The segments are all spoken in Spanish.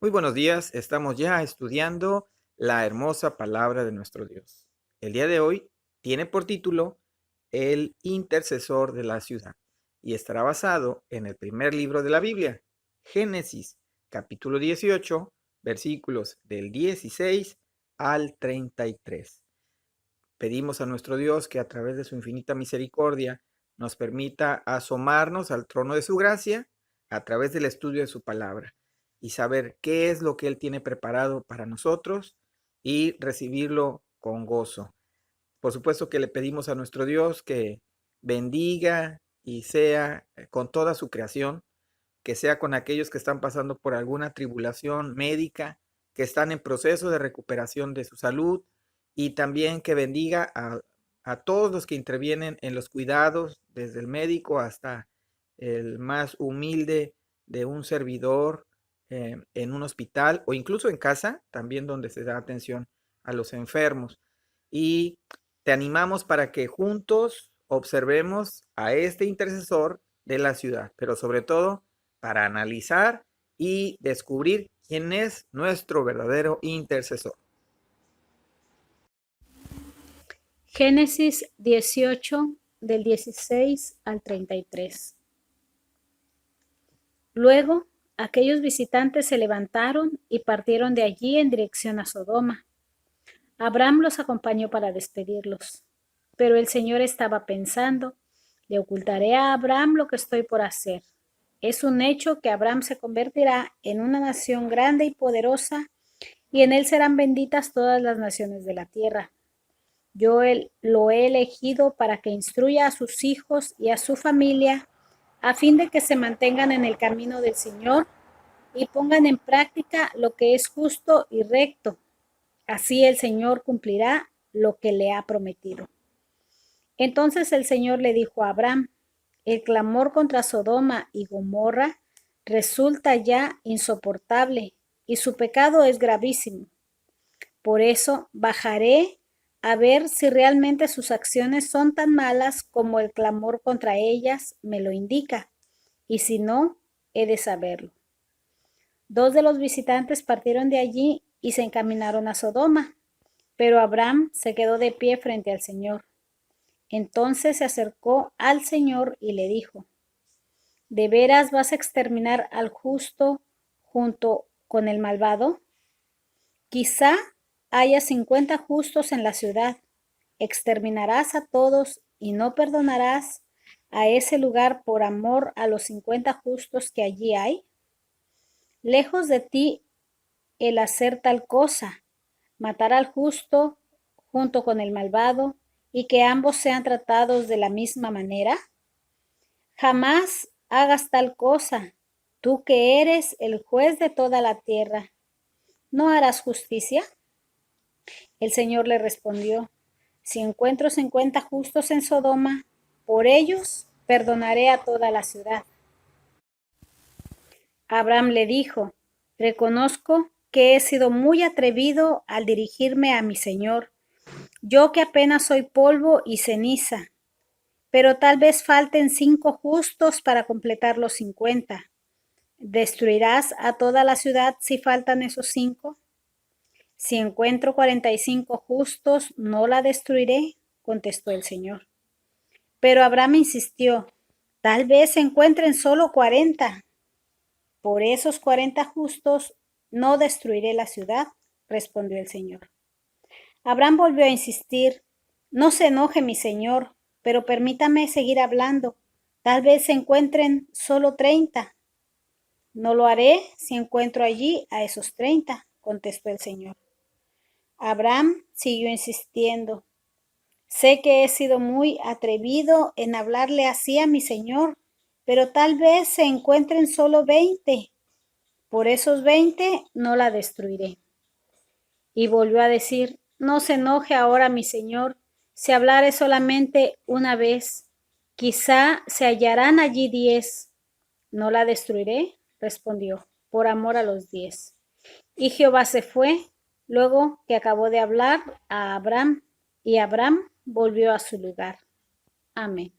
Muy buenos días, estamos ya estudiando la hermosa palabra de nuestro Dios. El día de hoy tiene por título El intercesor de la ciudad y estará basado en el primer libro de la Biblia, Génesis, capítulo 18, versículos del 16 al 33. Pedimos a nuestro Dios que a través de su infinita misericordia nos permita asomarnos al trono de su gracia a través del estudio de su palabra y saber qué es lo que Él tiene preparado para nosotros y recibirlo con gozo. Por supuesto que le pedimos a nuestro Dios que bendiga y sea con toda su creación, que sea con aquellos que están pasando por alguna tribulación médica, que están en proceso de recuperación de su salud, y también que bendiga a todos los que intervienen en los cuidados, desde el médico hasta el más humilde de un servidor en un hospital o incluso en casa, también donde se da atención a los enfermos. Y te animamos para que juntos observemos a este intercesor de la ciudad, pero sobre todo para analizar y descubrir quién es nuestro verdadero intercesor. Génesis 18, del 16 al 33. Luego, aquellos visitantes se levantaron y partieron de allí en dirección a Sodoma. Abraham los acompañó para despedirlos. Pero el Señor estaba pensando, le ocultaré a Abraham lo que estoy por hacer. Es un hecho que Abraham se convertirá en una nación grande y poderosa, y en él serán benditas todas las naciones de la tierra. Yo lo he elegido para que instruya a sus hijos y a su familia, a fin de que se mantengan en el camino del Señor y pongan en práctica lo que es justo y recto. Así el Señor cumplirá lo que le ha prometido. Entonces el Señor le dijo a Abraham, el clamor contra Sodoma y Gomorra resulta ya insoportable y su pecado es gravísimo. Por eso bajaré a ver si realmente sus acciones son tan malas como el clamor contra ellas me lo indica, y si no, he de saberlo. Dos de los visitantes partieron de allí y se encaminaron a Sodoma, pero Abraham se quedó de pie frente al Señor. Entonces se acercó al Señor y le dijo, ¿de veras vas a exterminar al justo junto con el malvado? Quizá haya 50 justos en la ciudad. Exterminarás a todos y no perdonarás a ese lugar por amor a los 50 justos que allí hay. Lejos de ti el hacer tal cosa, matar al justo junto con el malvado y que ambos sean tratados de la misma manera. Jamás hagas tal cosa, tú que eres el juez de toda la tierra. ¿No harás justicia? El Señor le respondió, si encuentro 50 justos en Sodoma, por ellos perdonaré a toda la ciudad. Abraham le dijo, reconozco que he sido muy atrevido al dirigirme a mi Señor, yo que apenas soy polvo y ceniza, pero tal vez falten 5 justos para completar los 50. ¿Destruirás a toda la ciudad si faltan esos 5? Si encuentro 45 justos, no la destruiré, contestó el Señor. Pero Abraham insistió, tal vez se encuentren solo 40. Por esos 40 justos no destruiré la ciudad, respondió el Señor. Abraham volvió a insistir, no se enoje mi Señor, pero permítame seguir hablando. Tal vez se encuentren solo 30. No lo haré si encuentro allí a esos 30, contestó el Señor. Abraham siguió insistiendo. Sé que he sido muy atrevido en hablarle así a mi Señor, pero tal vez se encuentren solo 20. Por esos 20 no la destruiré. Y volvió a decir, no se enoje ahora mi Señor, si hablare solamente una vez, quizá se hallarán allí 10. No la destruiré, respondió, por amor a los 10. Y Jehová se fue, luego que acabó de hablar a Abraham, y Abraham volvió a su lugar. Amén.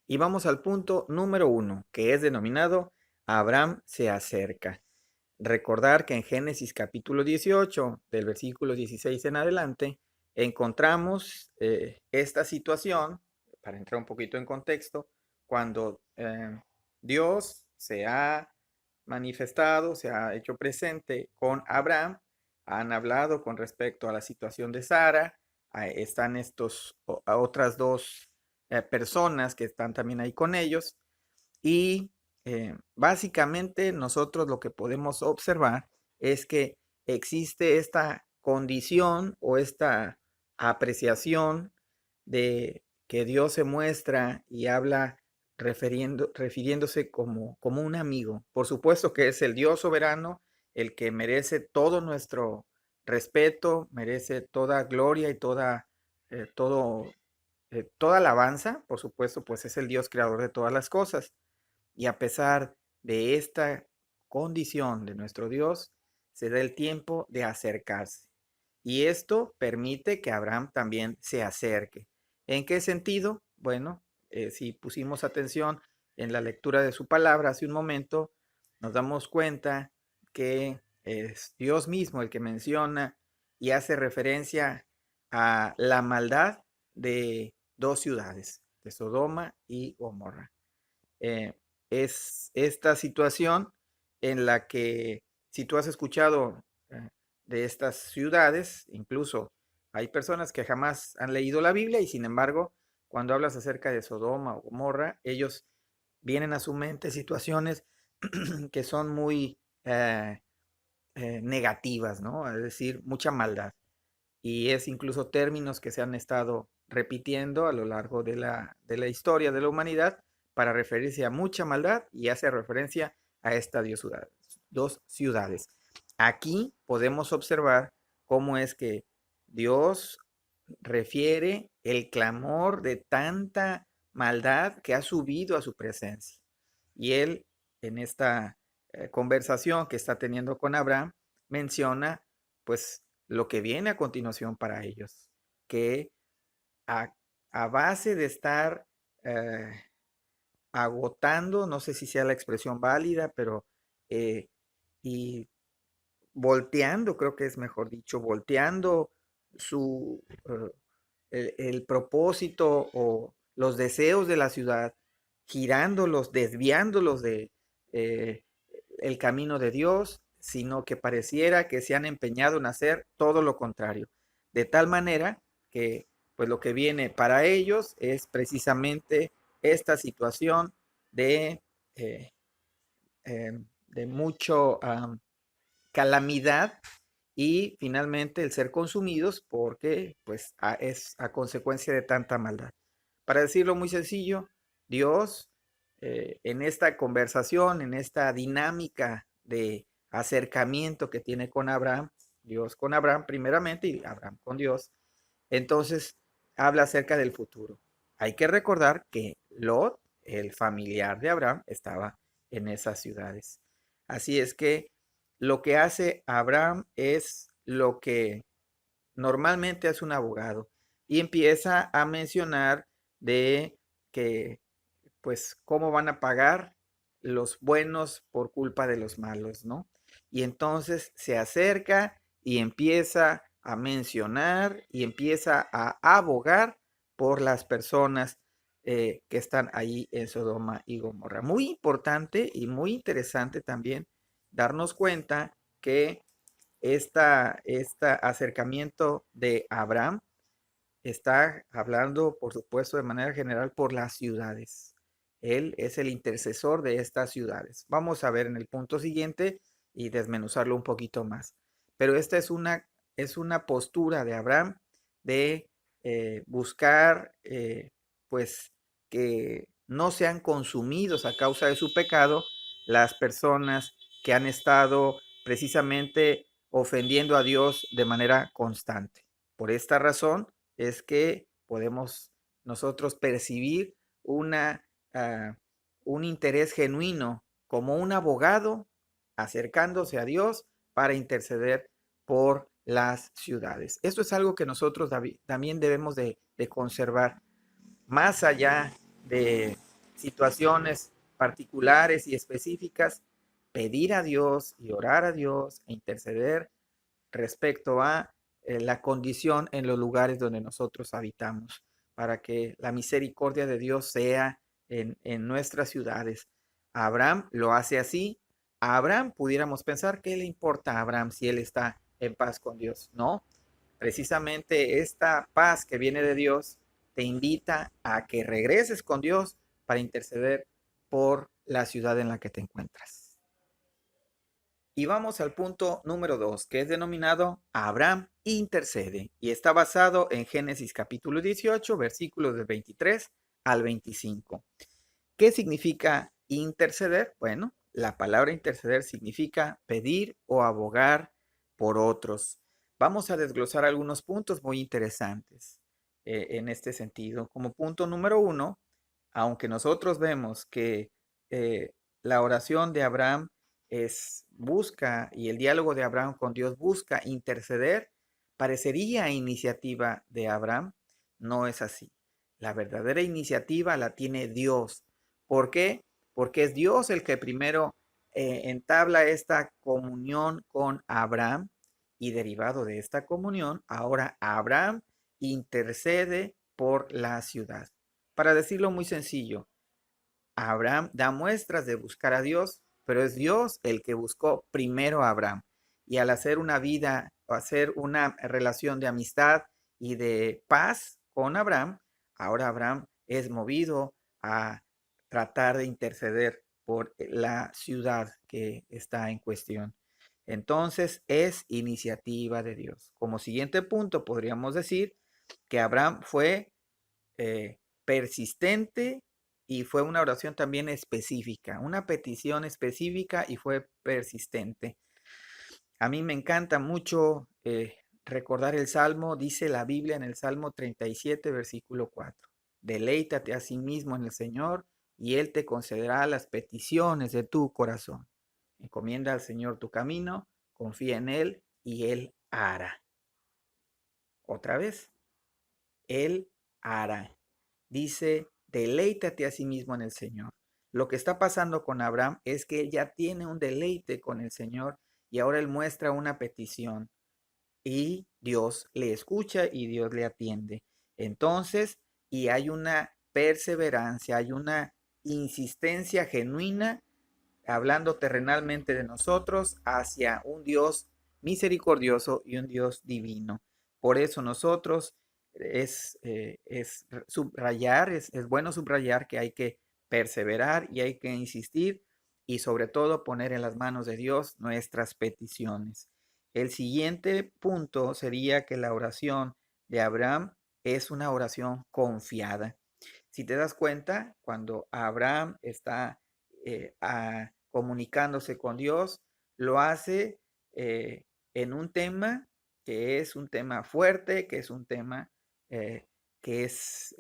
Y vamos al punto número 1, que es denominado Abraham se acerca. Recordar que en Génesis capítulo 18, del versículo 16 en adelante, encontramos esta situación, para entrar un poquito en contexto, cuando Dios se ha manifestado, se ha hecho presente con Abraham, han hablado con respecto a la situación de Sara, están a otras dos personas que están también ahí con ellos, y básicamente nosotros lo que podemos observar es que existe esta condición o esta apreciación de que Dios se muestra y habla refiriéndose como un amigo. Por supuesto que es el Dios soberano, el que merece todo nuestro respeto, merece toda gloria y toda alabanza. Por supuesto, pues es el Dios creador de todas las cosas. Y a pesar de esta condición de nuestro Dios, se da el tiempo de acercarse. Y esto permite que Abraham también se acerque. ¿En qué sentido? Bueno, si pusimos atención en la lectura de su palabra hace un momento, nos damos cuenta que es Dios mismo el que menciona y hace referencia a la maldad de dos ciudades, de Sodoma y Gomorra. Eh, es esta situación en la que, si tú has escuchado de estas ciudades, incluso hay personas que jamás han leído la Biblia y sin embargo, cuando hablas acerca de Sodoma o Gomorra, ellos vienen a su mente situaciones que son muy negativas, ¿no? Es decir, mucha maldad. Y es incluso términos que se han estado repitiendo a lo largo de la historia de la humanidad para referirse a mucha maldad y hace referencia a estas dos ciudades. Aquí podemos observar cómo es que Dios refiere el clamor de tanta maldad que ha subido a su presencia. Y él, en esta conversación que está teniendo con Abraham, menciona pues lo que viene a continuación para ellos, que a, a base de estar eh, agotando, no sé si sea la expresión válida, pero eh, y volteando, creo que es mejor dicho, volteando su, el propósito o los deseos de la ciudad, girándolos, desviándolos de eh, el camino de Dios, sino que pareciera que se han empeñado en hacer todo lo contrario. De tal manera que pues lo que viene para ellos es precisamente esta situación de, eh, de mucho calamidad y finalmente el ser consumidos porque pues es a consecuencia de tanta maldad. Para decirlo muy sencillo, Dios en esta conversación, en esta dinámica de acercamiento que tiene con Abraham, Dios con Abraham primeramente y Abraham con Dios, entonces habla acerca del futuro. Hay que recordar que Lot, el familiar de Abraham, estaba en esas ciudades. Así es que lo que hace Abraham es lo que normalmente hace un abogado y empieza a mencionar de que, pues, cómo van a pagar los buenos por culpa de los malos, ¿no? Y entonces se acerca y empieza a mencionar y empieza a abogar por las personas que están ahí en Sodoma y Gomorra. Muy importante y muy interesante también darnos cuenta que este acercamiento de Abraham está hablando, por supuesto, de manera general por las ciudades. Él es el intercesor de estas ciudades. Vamos a ver en el punto siguiente y desmenuzarlo un poquito más. Pero esta es una postura de Abraham de buscar, pues, que no sean consumidos a causa de su pecado las personas que han estado precisamente ofendiendo a Dios de manera constante. Por esta razón, es que podemos nosotros percibir una, uh, un interés genuino como un abogado acercándose a Dios para interceder por las ciudades. Esto es algo que nosotros también debemos de conservar, más allá de situaciones particulares y específicas. pedir a Dios y orar a Dios e interceder respecto a la condición en los lugares donde nosotros habitamos, para que la misericordia de Dios sea en nuestras ciudades. Abraham lo hace así. A Abraham pudiéramos pensar, ¿qué le importa a Abraham si él está en paz con Dios? No, precisamente esta paz que viene de Dios te invita a que regreses con Dios para interceder por la ciudad en la que te encuentras. Y vamos al punto número 2, que es denominado Abraham intercede y está basado en Génesis capítulo 18, versículos del 23 al 25. ¿Qué significa interceder? Bueno, la palabra interceder significa pedir o abogar por otros. Vamos a desglosar algunos puntos muy interesantes en este sentido. Como punto número 1, aunque nosotros vemos que eh, la oración de Abraham busca y el diálogo de Abraham con Dios busca interceder, parecería iniciativa de Abraham. No es así. La verdadera iniciativa la tiene Dios. ¿Por qué? Porque es Dios el que primero entabla esta comunión con Abraham y derivado de esta comunión, ahora Abraham intercede por la ciudad. Para decirlo muy sencillo, Abraham da muestras de buscar a Dios, pero es Dios el que buscó primero a Abraham. Y al hacer una vida o hacer una relación de amistad y de paz con Abraham, ahora Abraham es movido a tratar de interceder por la ciudad que está en cuestión. Entonces es iniciativa de Dios. Como siguiente punto podríamos decir que Abraham fue persistente y fue una oración también específica, una petición específica y fue persistente. A mí me encanta mucho recordar el Salmo, dice la Biblia en el Salmo 37, versículo 4. Deleítate a sí mismo en el Señor y Él te concederá las peticiones de tu corazón. Encomienda al Señor tu camino, confía en Él y Él hará. Otra vez, Él hará. Dice, deleítate a sí mismo en el Señor. Lo que está pasando con Abraham es que él ya tiene un deleite con el Señor y ahora él muestra una petición y Dios le escucha y Dios le atiende. Entonces, y hay una perseverancia, hay una insistencia genuina, hablando terrenalmente de nosotros, hacia un Dios misericordioso y un Dios divino. Por eso nosotros es subrayar, es bueno subrayar que hay que perseverar y hay que insistir y sobre todo poner en las manos de Dios nuestras peticiones. El siguiente punto sería que la oración de Abraham es una oración confiada. Si te das cuenta, cuando Abraham está comunicándose con Dios, lo hace en un tema que es un tema fuerte, que es un tema eh, que es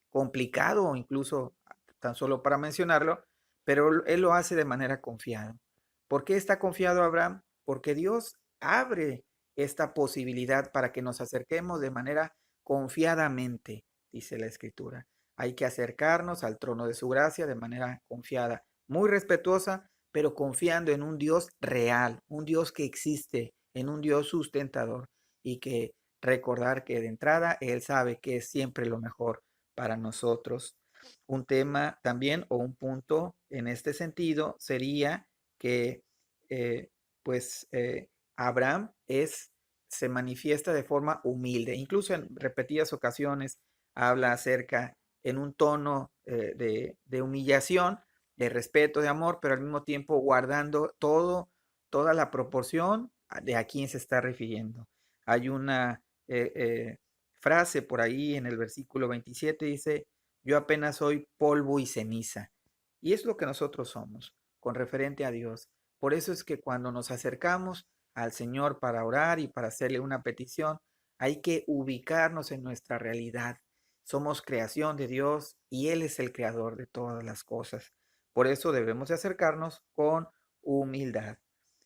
complicado, incluso tan solo para mencionarlo, pero él lo hace de manera confiada. ¿Por qué está confiado Abraham? Porque Dios abre esta posibilidad para que nos acerquemos de manera confiadamente, dice la Escritura. Hay que acercarnos al trono de su gracia de manera confiada, muy respetuosa, pero confiando en un Dios real, un Dios que existe, en un Dios sustentador y que recordar que de entrada Él sabe que es siempre lo mejor para nosotros. Un tema también o un punto en este sentido sería que eh, Abraham se manifiesta de forma humilde, incluso en repetidas ocasiones habla acerca en un tono de humillación, de respeto, de amor, pero al mismo tiempo guardando toda la proporción de a quién se está refiriendo. Hay una frase por ahí en el versículo 27, dice, yo apenas soy polvo y ceniza. Y es lo que nosotros somos, con referente a Dios. Por eso es que cuando nos acercamos al Señor para orar y para hacerle una petición, hay que ubicarnos en nuestra realidad. Somos creación de Dios y Él es el creador de todas las cosas. Por eso debemos de acercarnos con humildad.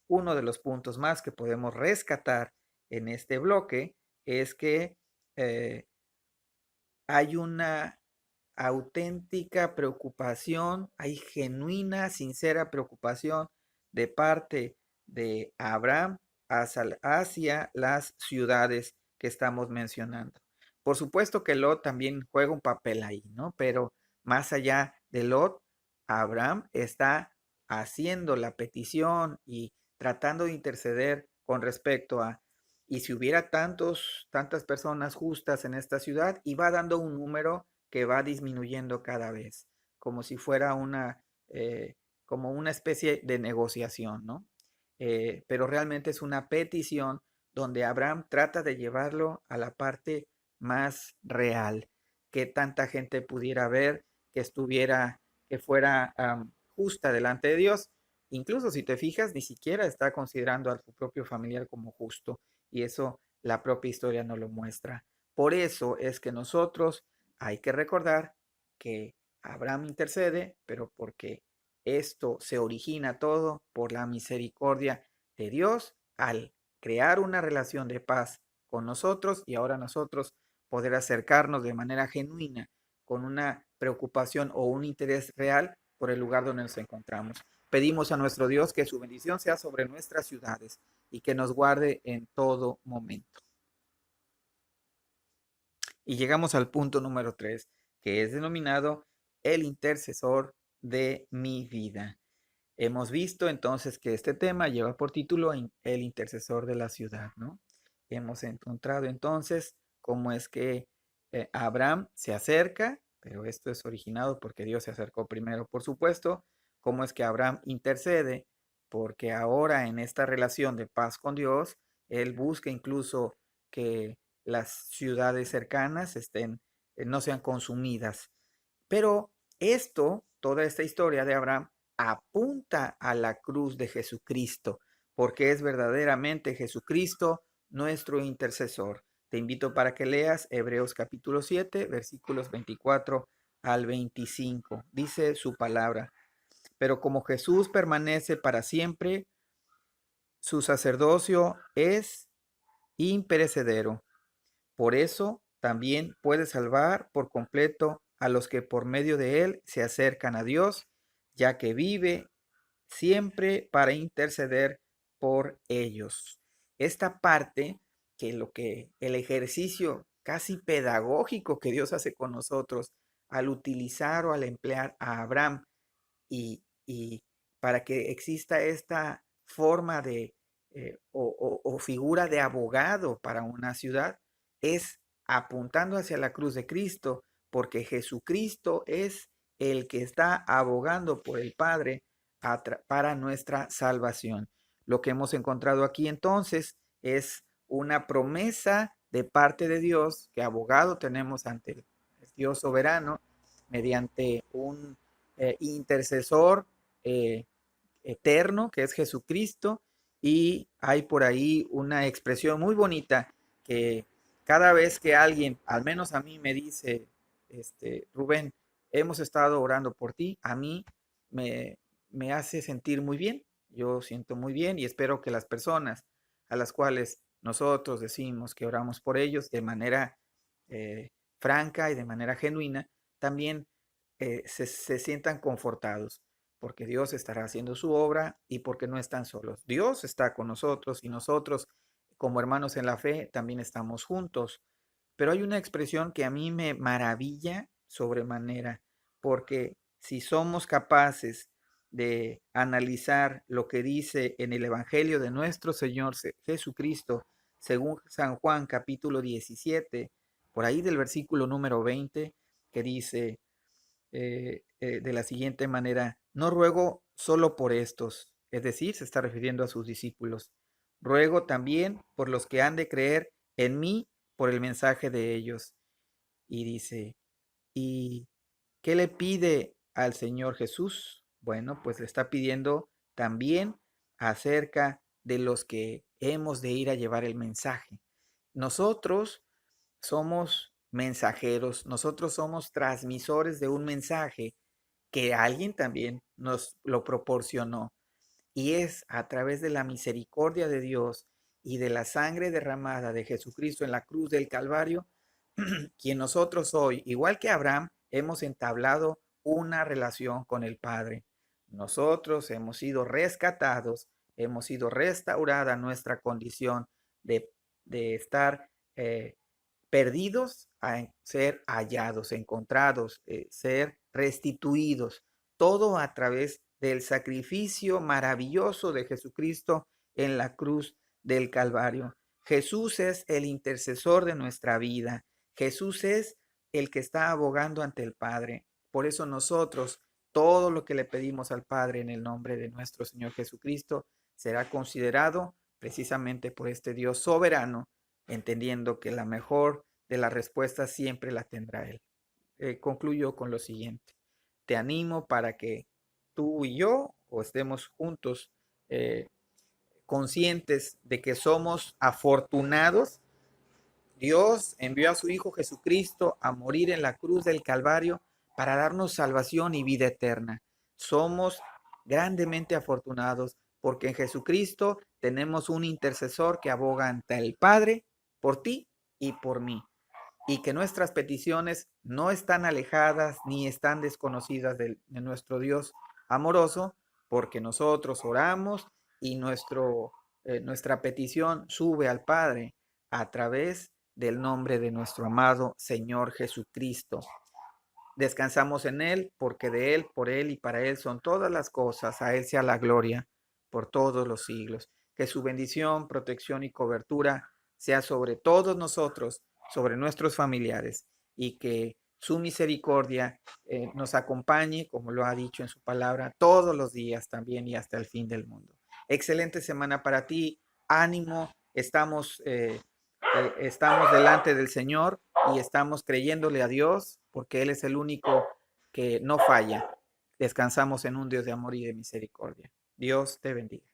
Uno de los puntos más que podemos rescatar en este bloque es que eh, hay una auténtica preocupación, hay genuina, sincera preocupación de parte de Abraham hacia las ciudades que estamos mencionando. Por supuesto que Lot también juega un papel ahí, ¿no? Pero más allá de Lot, Abraham está haciendo la petición y tratando de interceder con respecto a, y si hubiera tantas personas justas en esta ciudad, y va dando un número que va disminuyendo cada vez, como si fuera como una especie de negociación, ¿no? Pero realmente es una petición donde Abraham trata de llevarlo a la parte más real, que tanta gente pudiera ver, que fuera justa delante de Dios. Incluso si te fijas, ni siquiera está considerando a su propio familiar como justo, y eso la propia historia no lo muestra. Por eso es que nosotros hay que recordar que Abraham intercede, pero porque esto se origina todo por la misericordia de Dios al crear una relación de paz con nosotros, y ahora nosotros poder acercarnos de manera genuina con una preocupación o un interés real por el lugar donde nos encontramos. Pedimos a nuestro Dios que su bendición sea sobre nuestras ciudades y que nos guarde en todo momento. Y llegamos al punto número 3, que es denominado el intercesor de mi vida. Hemos visto entonces que este tema lleva por título el intercesor de la ciudad, ¿no? Hemos encontrado entonces cómo es que Abraham se acerca, pero esto es originado porque Dios se acercó primero, por supuesto. Cómo es que Abraham intercede, porque ahora en esta relación de paz con Dios, él busca incluso que las ciudades cercanas no sean consumidas. Pero toda esta historia de Abraham apunta a la cruz de Jesucristo, porque es verdaderamente Jesucristo nuestro intercesor. Te invito para que leas Hebreos capítulo 7, versículos 24 al 25. Dice su palabra: pero como Jesús permanece para siempre, su sacerdocio es imperecedero. Por eso también puede salvar por completo a los que por medio de él se acercan a Dios, ya que vive siempre para interceder por ellos. Esta parte, que lo que el ejercicio casi pedagógico que Dios hace con nosotros al utilizar o al emplear a Abraham, y para que exista esta forma o figura de abogado para una ciudad, es apuntando hacia la cruz de Cristo, porque Jesucristo es el que está abogando por el Padre para nuestra salvación. Lo que hemos encontrado aquí entonces es una promesa de parte de Dios, que abogado tenemos ante el Dios soberano mediante un intercesor eh, eterno, que es Jesucristo. Y hay por ahí una expresión muy bonita que cada vez que alguien, al menos a mí, me dice, Rubén, hemos estado orando por ti, a mí me, me hace sentir muy bien. Yo siento muy bien, y espero que las personas a las cuales nosotros decimos que oramos por ellos de manera franca y de manera genuina, también se sientan confortados, porque Dios estará haciendo su obra y porque no están solos. Dios está con nosotros, y nosotros, como hermanos en la fe, también estamos juntos. Pero hay una expresión que a mí me maravilla sobremanera, porque si somos capaces de analizar lo que dice en el Evangelio de nuestro Señor Jesucristo, según San Juan capítulo 17, por ahí del versículo número 20, que dice de la siguiente manera: no ruego solo por estos, es decir, se está refiriendo a sus discípulos, ruego también por los que han de creer en mí por el mensaje de ellos. Y dice, ¿y qué le pide al Señor Jesús? Bueno, pues le está pidiendo también acerca de los que hemos de ir a llevar el mensaje. Nosotros somos mensajeros, nosotros somos transmisores de un mensaje que alguien también nos lo proporcionó, y es a través de la misericordia de Dios y de la sangre derramada de Jesucristo en la cruz del Calvario, quien nosotros hoy, igual que Abraham, hemos entablado una relación con el Padre. Nosotros hemos sido rescatados, hemos sido restaurada nuestra condición de, de estar perdidos a ser hallados, encontrados, ser restituidos. Todo a través del sacrificio maravilloso de Jesucristo en la cruz del Calvario. Jesús es el intercesor de nuestra vida. Jesús es el que está abogando ante el Padre. Por eso nosotros, todo lo que le pedimos al Padre en el nombre de nuestro Señor Jesucristo, será considerado precisamente por este Dios soberano, entendiendo que la mejor de las respuestas siempre la tendrá Él. Concluyo con lo siguiente. Te animo para que tú y yo o estemos juntos conscientes de que somos afortunados. Dios envió a su Hijo Jesucristo a morir en la cruz del Calvario para darnos salvación y vida eterna. Somos grandemente afortunados porque en Jesucristo tenemos un intercesor que aboga ante el Padre por ti y por mí, y que nuestras peticiones no están alejadas ni están desconocidas de nuestro Dios amoroso, porque nosotros oramos y nuestra petición sube al Padre a través del nombre de nuestro amado Señor Jesucristo. Descansamos en Él, porque de Él, por Él y para Él son todas las cosas. A Él sea la gloria por todos los siglos. Que su bendición, protección y cobertura sea sobre todos nosotros, sobre nuestros familiares, y que su misericordia nos acompañe, como lo ha dicho en su palabra, todos los días también y hasta el fin del mundo. Excelente semana para ti. Ánimo. Estamos delante del Señor y estamos creyéndole a Dios porque Él es el único que no falla. Descansamos en un Dios de amor y de misericordia. Dios te bendiga.